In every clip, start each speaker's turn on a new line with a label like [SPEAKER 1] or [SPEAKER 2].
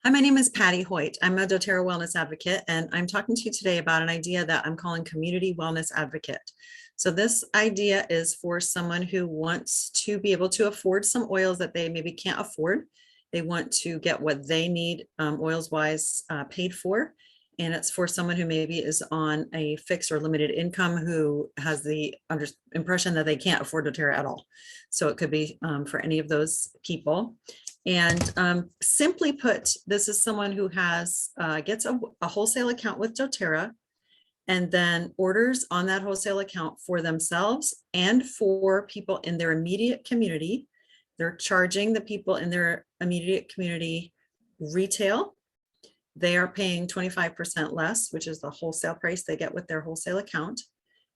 [SPEAKER 1] Hi, my name is Patty Hoyt. I'm a doTERRA wellness advocate, and I'm talking to you today about an idea that I'm calling community wellness advocate. So this idea is for someone who wants to be able to afford some oils that they maybe can't afford. They want to get what they need oils wise paid for. And it's for someone who maybe is on a fixed or limited income who has the impression that they can't afford doTERRA at all. So it could be for any of those people. And simply put, this is someone who has gets a wholesale account with doTERRA and then orders on that wholesale account for themselves and for people in their immediate community. They're charging the people in their immediate community retail. They are paying 25% less, which is the wholesale price they get with their wholesale account.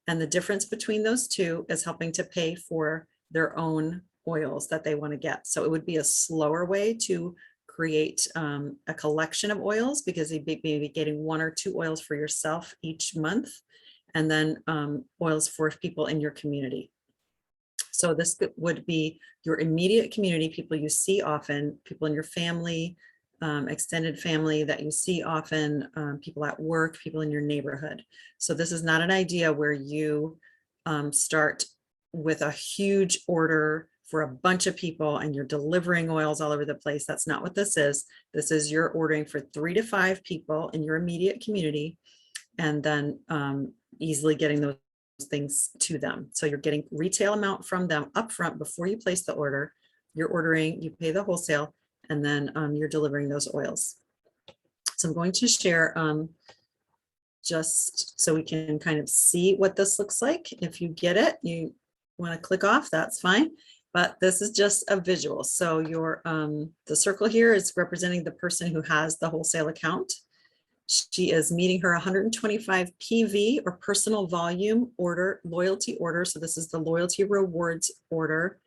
[SPEAKER 1] And the difference between those two is helping to pay for their own oils that they want to get. So it would be a slower way to create a collection of oils because you'd be maybe getting one or two oils for yourself each month, and then oils for people in your community. So this would be your immediate community, people you see often, people in your family, extended family that you see often, people at work, people in your neighborhood. So this is not an idea where you start with a huge order for a bunch of people and you're delivering oils all over the place. That's not what this is. This is you're ordering for 3 to 5 people in your immediate community and then easily getting those things to them. So you're getting retail amount from them upfront before you place the order. You're ordering, you pay the wholesale, and then you're delivering those oils. So I'm going to share just so we can kind of see what this looks like. If you get it, you want to click off, that's fine. But this is just a visual. So your the circle here is representing the person who has the wholesale account. She is meeting her 125 PV or personal volume order, loyalty order. So this is the loyalty rewards order,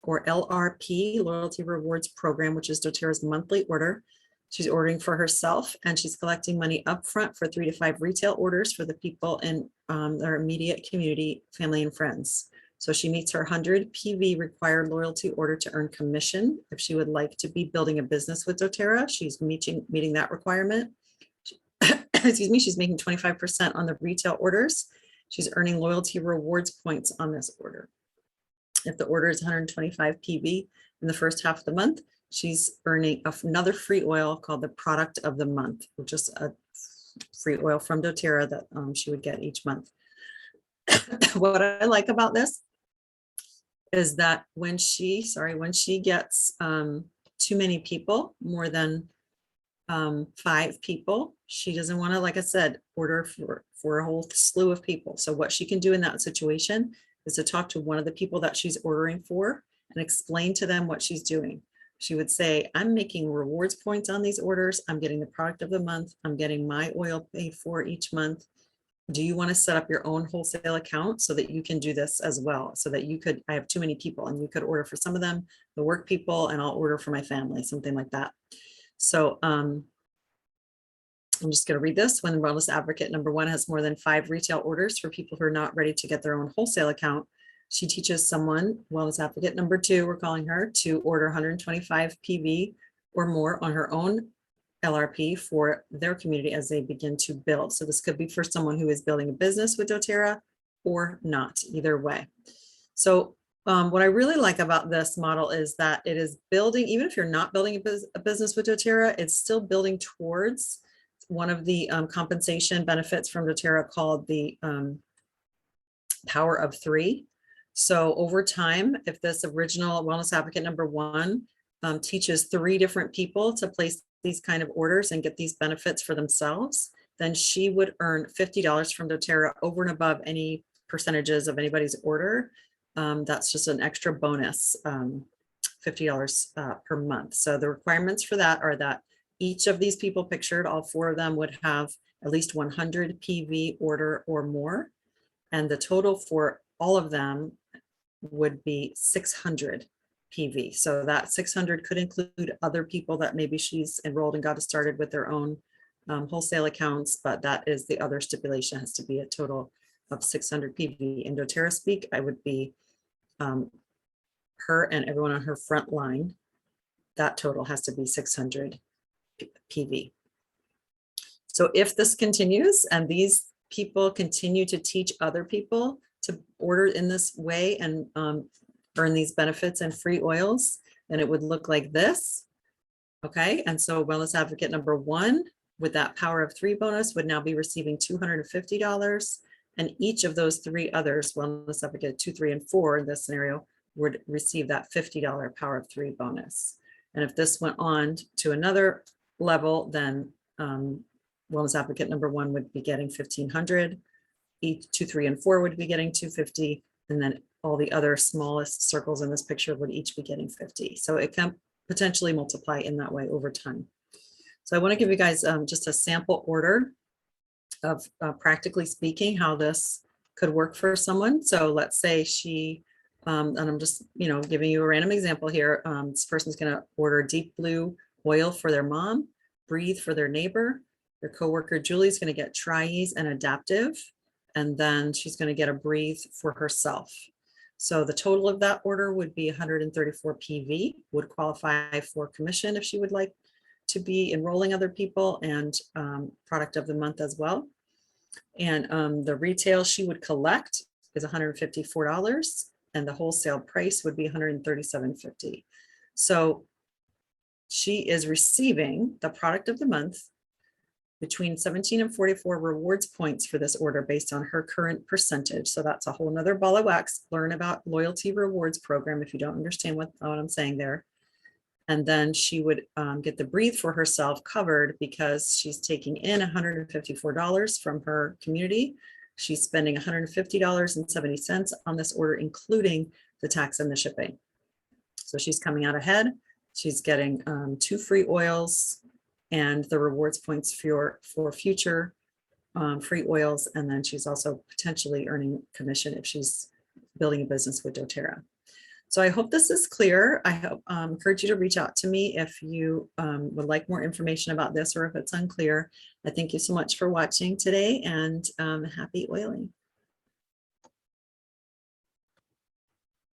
[SPEAKER 1] or LRP, Loyalty Rewards Program, which is doTERRA's monthly order. She's ordering for herself and she's collecting money upfront for 3 to 5 retail orders for the people in their immediate community, family, and friends. So she meets her 100 PV required loyalty order to earn commission. If she would like to be building a business with doTERRA, she's meeting that requirement. Excuse me, she's making 25% on the retail orders. She's earning loyalty rewards points on this order. If the order is 125 PV in the first half of the month, she's earning another free oil called the product of the month, which is a free oil from doTERRA that she would get each month. What I like about this is that when she gets too many people, more than 5 people, she doesn't want to, like I said, order for a whole slew of people. So what she can do in that situation is to talk to one of the people that she's ordering for and explain to them what she's doing. She would say, I'm making rewards points on these orders. I'm getting the product of the month. I'm getting my oil paid for each month. Do you want to set up your own wholesale account so that you can do this as well? So that you could, I have too many people and you could order for some of them, the work people, and I'll order for my family, something like that. So I'm just going to read this. When Wellness Advocate number 1 has more than 5 retail orders for people who are not ready to get their own wholesale account, she teaches someone, Wellness Advocate number 2, we're calling her, to order 125 PV or more on her own LRP for their community as they begin to build. So this could be for someone who is building a business with doTERRA or not, either way. So what I really like about this model is that it is building, even if you're not building a business with doTERRA, it's still building towards one of the compensation benefits from doTERRA called the power of 3. So over time, if this original Wellness Advocate number 1 teaches 3 different people to place these kind of orders and get these benefits for themselves, then she would earn $50 from doTERRA over and above any percentages of anybody's order. That's just an extra bonus, $50 per month. So the requirements for that are that each of these people pictured, all 4 of them, would have at least 100 PV order or more. And the total for all of them would be 600 PV. So that 600 could include other people that maybe she's enrolled and got started with their own wholesale accounts, but that is the other stipulation, has to be a total of 600 PV. In doTERRA speak, I would be her and everyone on her front line. That total has to be 600 PV. So if this continues and these people continue to teach other people to order in this way and earn these benefits and free oils, then it would look like this. Okay, and so wellness advocate number 1 with that power of 3 bonus would now be receiving $250, and each of those 3 others, wellness advocate 2, 3, and 4 in this scenario, would receive that $50 power of 3 bonus. And if this went on to another level, then wellness advocate number 1 would be getting $1,500, each 2, 3, and 4 would be getting $250, and then all the other smallest circles in this picture would each be getting $50. So it can potentially multiply in that way over time. So I want to give you guys just a sample order of practically speaking how this could work for someone. So let's say she, and I'm just, giving you a random example here. This person's going to order deep blue oil for their mom, breathe for their neighbor. Their coworker Julie's going to get Tri-Ease and Adaptive, and then she's going to get a breathe for herself. So the total of that order would be 134 PV, would qualify for commission if she would like to be enrolling other people, and product of the month as well. And the retail she would collect is $154, and the wholesale price would be $137.50. So she is receiving the product of the month between 17 and 44 rewards points for this order based on her current percentage. So that's a whole nother ball of wax. Learn about loyalty rewards program if you don't understand what I'm saying there. And then she would get the breathe for herself covered because she's taking in $154 from her community. She's spending $150.70 on this order, including the tax and the shipping. So she's coming out ahead. She's getting 2 free oils and the rewards points for future free oils. And then she's also potentially earning commission if she's building a business with doTERRA. So I hope this is clear. I encourage you to reach out to me if you would like more information about this or if it's unclear. I thank you so much for watching today, and happy oiling.